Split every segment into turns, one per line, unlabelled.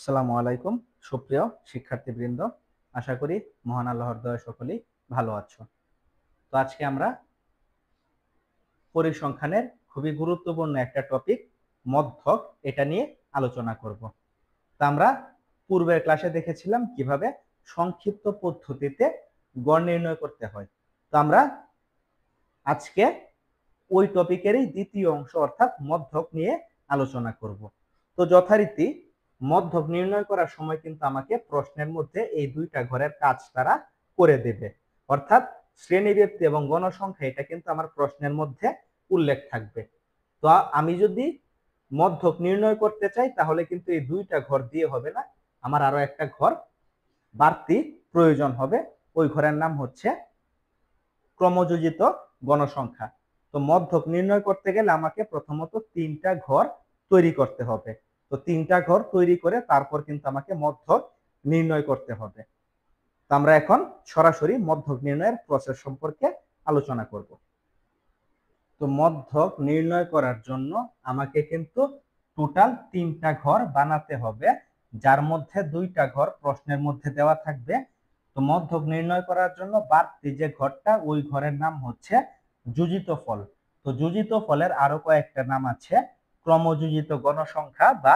আসসালামু আলাইকুম সুপ্রিয় শিক্ষার্থীবৃন্দ, আশা করি মহান আল্লাহর দয়ায় সকলেই ভালো আছো। তো আজকে আমরা পরিসংখ্যানের খুবই গুরুত্বপূর্ণ একটা টপিক মধ্যক এটা নিয়ে আলোচনা করব। তো আমরা পূর্বের ক্লাসে দেখেছিলাম কিভাবে সংক্ষিপ্ত পদ্ধতিতে গড় নির্ণয় করতে হয়। তো আমরা আজকে ওই টপিকেরই দ্বিতীয় অংশ অর্থাৎ মধ্যক নিয়ে আলোচনা করব। তো যথারীতি মধ্যক নির্ণয় করার সময় কিন্তু আমাকে প্রশ্নের মধ্যে এই দুইটা ঘরের কাজ তারা করে দেবে, অর্থাৎ শ্রেণীব্যক্তি এবং গণসংখ্যা এটা কিন্তু আমার প্রশ্নের মধ্যে উল্লেখ থাকবে। তো আমি যদি মধ্যক নির্ণয় করতে চাই তাহলে কিন্তু এই দুইটা ঘর দিয়ে হবে না, আমার আরো একটা ঘর বাড়তি প্রয়োজন হবে। ওই ঘরের নাম হচ্ছে ক্রমযোজিত গণসংখ্যা। তো মধ্যক নির্ণয় করতে গেলে আমাকে প্রথমত তিনটা ঘর তৈরি করতে হবে। তো তিনটা ঘর তৈরি করে তারপর কিন্তু আমাকে মধ্যক নির্ণয় করতে হবে। তো আমরা এখন সরাসরি মধ্যক নির্ণয়ের প্রসেস সম্পর্কে আলোচনা করব। তো মধ্যক নির্ণয় করার জন্য আমাকে কিন্তু টোটাল তিনটা ঘর বানাতে হবে, যার মধ্যে দুইটা ঘর প্রশ্নের মধ্যে দেওয়া থাকবে। তো মধ্যক নির্ণয় করার জন্য বাড়তি যে ঘরটা ওই ঘরের নাম হচ্ছে যোজিত ফল। তো যোজিত ফলের আরো কয়েকটা নাম আছে, ক্রমযোজিত গণসংখ্যা বা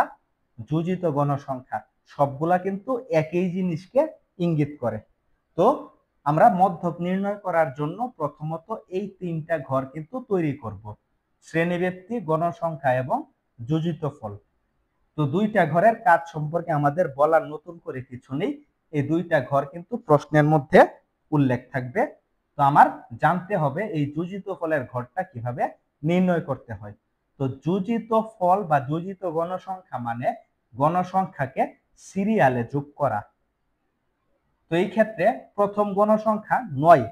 যোজিত গণসংখ্যা। সবগুলা কিন্তু একই জিনিসকে ইঙ্গিত করে। তো আমরা মধ্যক নির্ণয় করার জন্য প্রথমত এই তিনটা ঘর কিন্তু তৈরি করব, শ্রেণীব্যক্তি, গণসংখ্যা এবং যোজিত ফল। তো দুইটা ঘরের কাজ সম্পর্কে আমাদের বলার নতুন করে কিছু নেই, এই দুইটা ঘর কিন্তু প্রশ্নের মধ্যে উল্লেখ থাকবে। তো আমার জানতে হবে এই যোজিত ফলের ঘরটা কিভাবে নির্ণয় করতে হয়। তো যোজিত ফল বা যোজিত গণসংখ্যা মানে গণসংখ্যাকে সিরিয়ালে যোগ করা। তো এই ক্ষেত্রে প্রথম গণসংখ্যা ৯।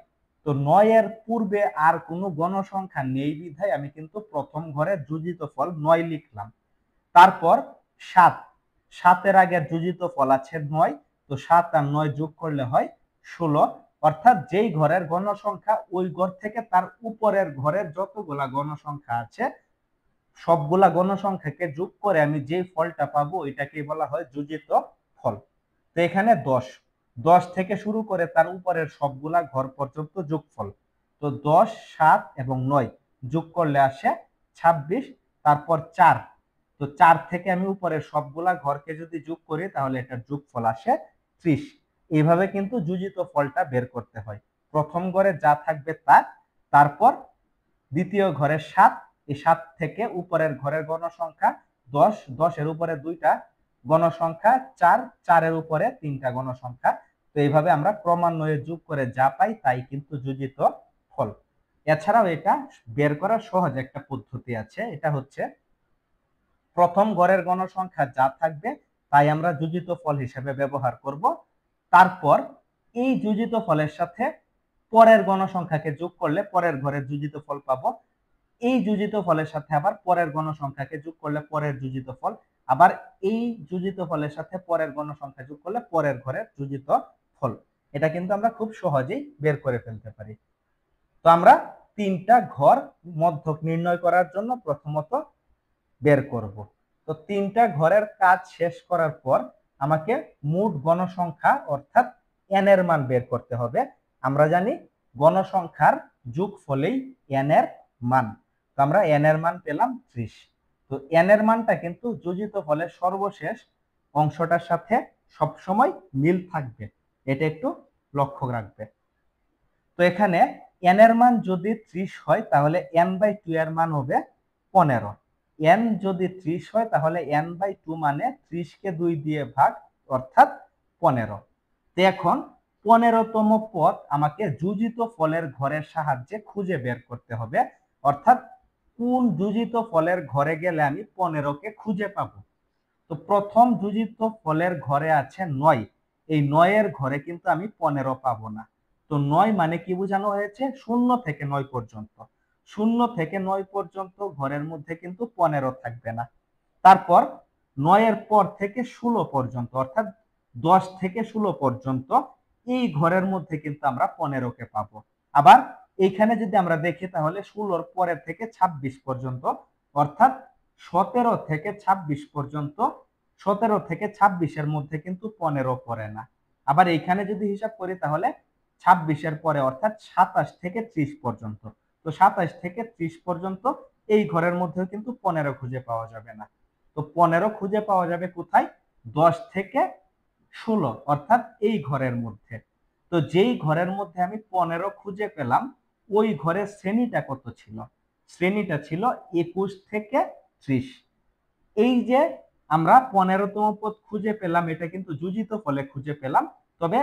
তো ৯ এর পূর্বে আর কোনো গণসংখ্যা নেই বিধায় আমি কিন্তু প্রথম ঘরের যোজিত ফল ৯ লিখলাম। তারপর ৭, ৭ এর আগে যোজিত ফল আছে ৯। তো ৭ আর ৯ যোগ করলে হয় ১৬, অর্থাৎ যেই ঘরের গণসংখ্যা ওই ঘর থেকে তার উপরের ঘরের যতগুলা গণসংখ্যা আছে সবগুলা গণসংখ্যাকে যোগ করে আমি যে ফলটা পাবো এটাকে বলা হয় যোজিত ফল। তো এখানে ১০, ১০ থেকে শুরু করে তার উপরের সবগুলা ঘর পর্যন্ত যোগফল। তো ১০, ৭ এবং ৯ যোগ করলে আসে ২৬, তারপর ৪। তো ৪ থেকে আমি উপরের সবগুলা ঘরকে যদি যোগ করি তাহলে এটার যোগফল আসে ৩০। এইভাবে কিন্তু যোজিত ফলটা বের করতে হয়। প্রথম ঘরে যা থাকবে তা, তারপর দ্বিতীয় ঘরের ৭, এই ৭ থেকে উপরের ঘরের গণসংখ্যা ১০, ১০ এর উপরে দুইটা গণসংখ্যা ৪, ৪ এর উপরে তিনটা গণসংখ্যা। তো এইভাবে আমরা ক্রমান্বয়ে যোগ করে যা পাই তাই কিন্তু যোজিত ফল। এছাড়াও এটা বের করার সহজ একটা পদ্ধতি আছে, এটা হচ্ছে প্রথম ঘরের গণসংখ্যা যা থাকবে তাই আমরা যোজিত ফল হিসেবে ব্যবহার করব। তারপর এই যোজিত ফলের সাথে পরের গণসংখ্যাকে যোগ করলে পরের ঘরের যোজিত ফল পাবো। এই যোজিত ফলের সাথে আবার পরের গণসংখ্যাকে যোগ করলে পরের যোজিত ফল, আবার এই যোজিত ফলের সাথে পরের গণসংখ্যা যোগ করলে পরের ঘরের যোজিত ফল। এটা কিন্তু আমরা খুব সহজেই বের করে ফেলতে পারি। তো আমরা তিনটা ঘর মধ্যক নির্ণয় করার জন্য প্রথমত বের করব। তো তিনটা ঘরের কাজ শেষ করার পর আমাকে মোট গণসংখ্যা অর্থাৎ n এর মান বের করতে হবে। আমরা জানি গণসংখ্যার যোগফলেই n এর মান। তো আমরা n এর মান পেলাম 30। তো n এর মানটা কিন্তু যোজিত ফলের সর্বশেষ অংশটার সাথে সবসময় মিল থাকবে, এটা একটু লক্ষ্য রাখবে। তো এখানে n এর মান যদি 30 হয় তাহলে n/2 এর মান হবে 15। n যদি 30 হয় তাহলে n/2 মানে 30 কে 2 দিয়ে ভাগ অর্থাৎ 15। তো এখন 15তম পদ আমাকে যোজিত ফলের ঘরের সাহায্যে খুঁজে বের করতে হবে, অর্থাৎ কোন যোজিত ফলের ঘরে গেলে আমি 15কে খুঁজে পাবো। তো প্রথম যোজিত ফলের ঘরে আছে 9, এই 9 এর ঘরে কিন্তু আমি 15 পাবো না। তো 9 মানে কি বোঝানো হয়েছে? 0 থেকে 9 পর্যন্ত। 0 থেকে 9 পর্যন্ত ঘরের মধ্যে কিন্তু 15 থাকবে না। তারপর 9 এর পর থেকে 16 পর্যন্ত অর্থাৎ 10 থেকে 16 পর্যন্ত এই ঘরের মধ্যে কিন্তু আমরা 15কে পাবো। আবার এইখানে যদি আমরা দেখি তাহলে 16 পরের থেকে 26 পর্যন্ত অর্থাৎ 17 থেকে 26 পর্যন্ত 17 থেকে 26-এর মধ্যে কিন্তু 15 পড়ে না। আবার এইখানে যদি হিসাব করি তাহলে 26-এর পরে অর্থাৎ 27 থেকে 30 পর্যন্ত। তো 27 থেকে 30 পর্যন্ত এই ঘরের মধ্যেও কিন্তু 15 খুঁজে পাওয়া যাবে না। তো 15 খুঁজে পাওয়া যাবে কোথায়? 10 থেকে 16 অর্থাৎ এই ঘরের মধ্যে। তো যেই ঘরের মধ্যে আমি 15 খুঁজে পেলাম ওই ঘরের শ্রেণীটা কত ছিল? শ্রেণীটা ছিল 21 থেকে 30। এই যে আমরা 15তম পদ খুঁজে পেলাম এটা কিন্তু যোজিত ফলে খুঁজে পেলাম। তবে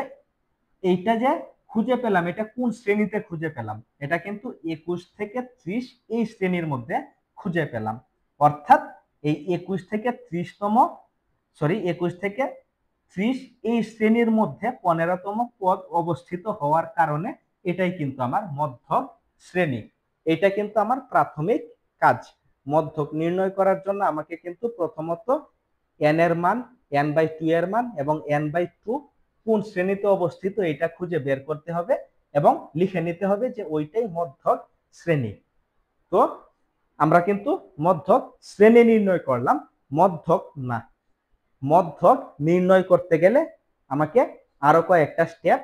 এইটা যে খুঁজে পেলাম এটা কোন শ্রেণীতে খুঁজে পেলাম? এটা কিন্তু 21 থেকে 30 এই শ্রেণীর মধ্যে খুঁজে পেলাম। অর্থাৎ এই 21 থেকে 30 এই শ্রেণীর মধ্যে 15তম পদ অবস্থিত হওয়ার কারণে এটাই কিন্তু আমার মধ্যক শ্রেণী। এটা কিন্তু আমার প্রাথমিক কাজ। মধ্যক নির্ণয় করার জন্য আমাকে কিন্তু প্রথমত n এর মান, n/2 এর মান এবং n/2 কোন শ্রেণীতে অবস্থিত এটা খুঁজে বের করতে হবে এবং লিখে নিতে হবে যে ওইটাই মধ্যক শ্রেণী। তো আমরা কিন্তু মধ্যক শ্রেণী নির্ণয় করলাম, মধ্যক না। মধ্যক নির্ণয় করতে গেলে আমাকে আরো কয়েকটা স্টেপ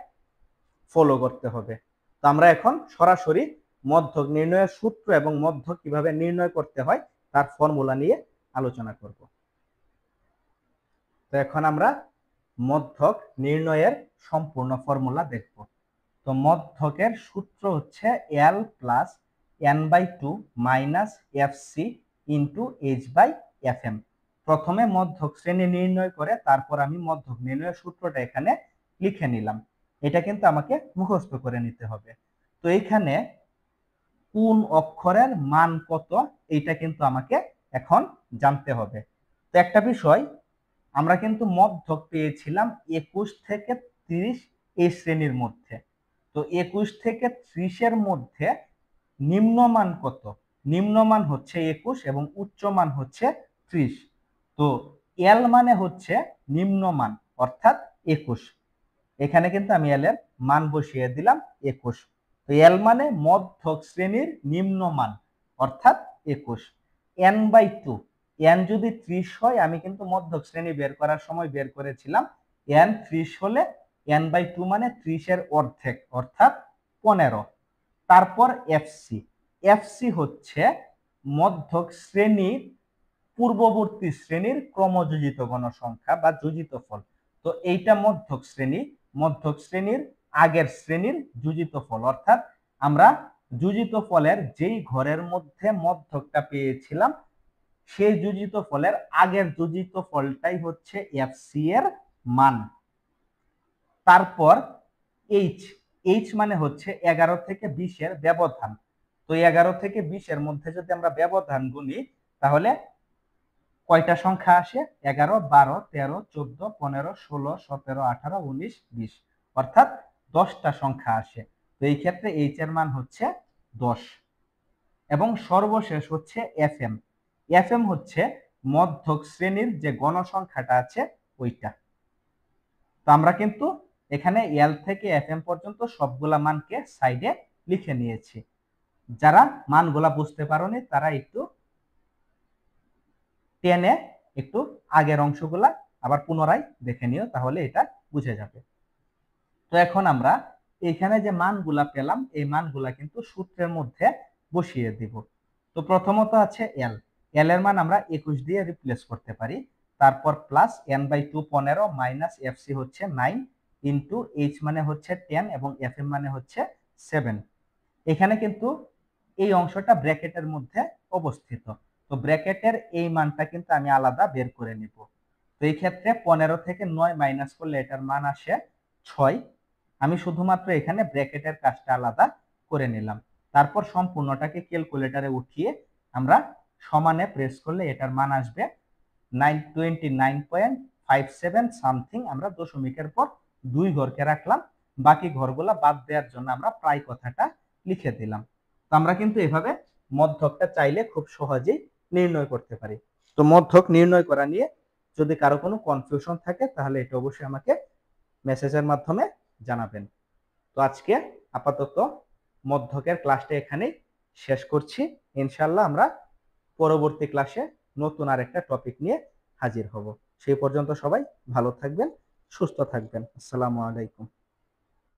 ফলো করতে হবে। তো আমরা এখন সরাসরি মধ্যক নির্ণয়ের সূত্র এবং মধ্যক কিভাবে নির্ণয় করতে হয় তার ফর্মুলা নিয়ে আলোচনা করব। তো এখন আমরা মধ্যক নির্ণয়ের সম্পূর্ণ ফর্মুলা দেখব। তো মধ্যকের সূত্র হচ্ছে L plus n/2 minus fc into h/fm। প্রথমে মধ্যক শ্রেণী নির্ণয় করে তারপর আমি মধ্যক নির্ণয়ের সূত্রটা এখানে লিখে নিলাম। এটা কিন্তু আমাকে মুখস্থ করে নিতে হবে। তো এখানে কোন অক্ষরের মান কত এইটা কিন্তু আমাকে এখন জানতে হবে। তো একটা বিষয়, আমরা কিন্তু মধ্যক পেয়েছিলাম 21 থেকে 30 এই শ্রেণীর মধ্যে। তো 21 থেকে 30 এর মধ্যে নিম্নমান কত? নিম্নমান হচ্ছে 21 এবং উচ্চমান হচ্ছে 30। তো এল মানে হচ্ছে নিম্নমান অর্থাৎ 21। এখানে কিন্তু আমি এল এর মান বসিয়ে দিলাম 21। তো এল মানে মধ্যক শ্রেণীর নিম্নমান অর্থাৎ 21। n/2, n যদি 30 হয় আমি কিন্তু মধ্যক শ্রেণী বের করার সময় বের করেছিলাম n 30 হলে n/2 মানে 30 এর অর্ধেক অর্থাৎ 15। তারপর এফসি, এফসি হচ্ছে মধ্যক শ্রেণীর পূর্ববর্তী শ্রেণীর ক্রমযোজিত গণসংখ্যা বা যোজিত ফল। তো এইটা মধ্যক শ্রেণী, মধ্যক শ্রেণীর আগের শ্রেণীর যোজিত ফল। অর্থাৎ আমরা যোজিত ফলের যেই ঘরের মধ্যে মধ্যকটা পেয়েছিলাম সেই যোজিত ফলের আগের যোজিত ফলটাই হচ্ছে এফসি এর মান। তারপর এইচ, এইচ মানে হচ্ছে 11 থেকে 20 এর ব্যবধান। তো 11 থেকে 20 এর মধ্যে যদি আমরা ব্যবধান গুনি তাহলে কয়টা সংখ্যা আসে? 11, 12, 13, 14, 15, 16, 17, 18, 19, 20 অর্থাৎ 10টা সংখ্যা আসে। তো এই ক্ষেত্রে এইচ এর মান হচ্ছে 10। এবং সর্বশেষ হচ্ছে এফএম, এফএম হচ্ছে মধ্যক শ্রেণীর যে গণসংখ্যাটা আছে ওইটা। তো আমরা কিন্তু এখানে এল থেকে এফএম পর্যন্ত সবগুলা মানকে সাইডে লিখে নিয়েছি। যারা মানগুলা বুঝতে পারোনি তারা একটু টেনে একটু আগের অংশগুলা আবার পুনরায় দেখে নিও, তাহলে এটা বুঝে যাবে। তো এখন আমরা এখানে যে মানগুলা পেলাম এই মানগুলা কিন্তু সূত্রের মধ্যে বসিয়ে দিব। তো প্রথমত আছে এল, এল এর মান আমরা 21 দিয়ে রিপ্লেস করতে পারি। তারপর প্লাস n/2 15 মাইনাস এফসি হচ্ছে 9 ইন্টু এইচ মানে হচ্ছে 10 এবং এফএম মানে হচ্ছে 7। এখানে কিন্তু এই অংশটা ব্র্যাকেটের মধ্যে অবস্থিত। তো ব্র্যাকেটের এই মানটা কিন্তু আমি আলাদা বের করে নিব। তো এই ক্ষেত্রে 15 থেকে 9 মাইনাস করলে এটার মান আসে 6। আমি শুধুমাত্র এখানে ব্র্যাকেটের কাজটা আলাদা করে নিলাম। তারপর সম্পূর্ণটাকে ক্যালকুলেটরে উঠিয়ে আমরা সমানে প্রেস করলে এটার মান আসবে 929.57 সামথিং। আমরা দশমিকের পর 2 ঘরকে রাখলাম, বাকি ঘরগুলা বাদ দেওয়ার জন্য আমরা প্রায় কথাটা লিখে দিলাম। তো আমরা কিন্তু এভাবে মধ্যকটা চাইলে খুব সহজেই নির্ণয় করতে পারি। তো মধ্যক নির্ণয় করা নিয়ে যদি কারো কোনো কনফিউশন থাকে তাহলে এটা অবশ্যই আমাকে মেসেজের মাধ্যমে জানাবেন। তো আজকে আপাতত মধ্যকের ক্লাসটা এখানেই শেষ করছি। ইনশাআল্লাহ আমরা পরবর্তী ক্লাসে নতুন আরেকটা টপিক নিয়ে হাজির হব। সেই পর্যন্ত সবাই ভালো থাকবেন, সুস্থ থাকবেন। আসসালামু আলাইকুম।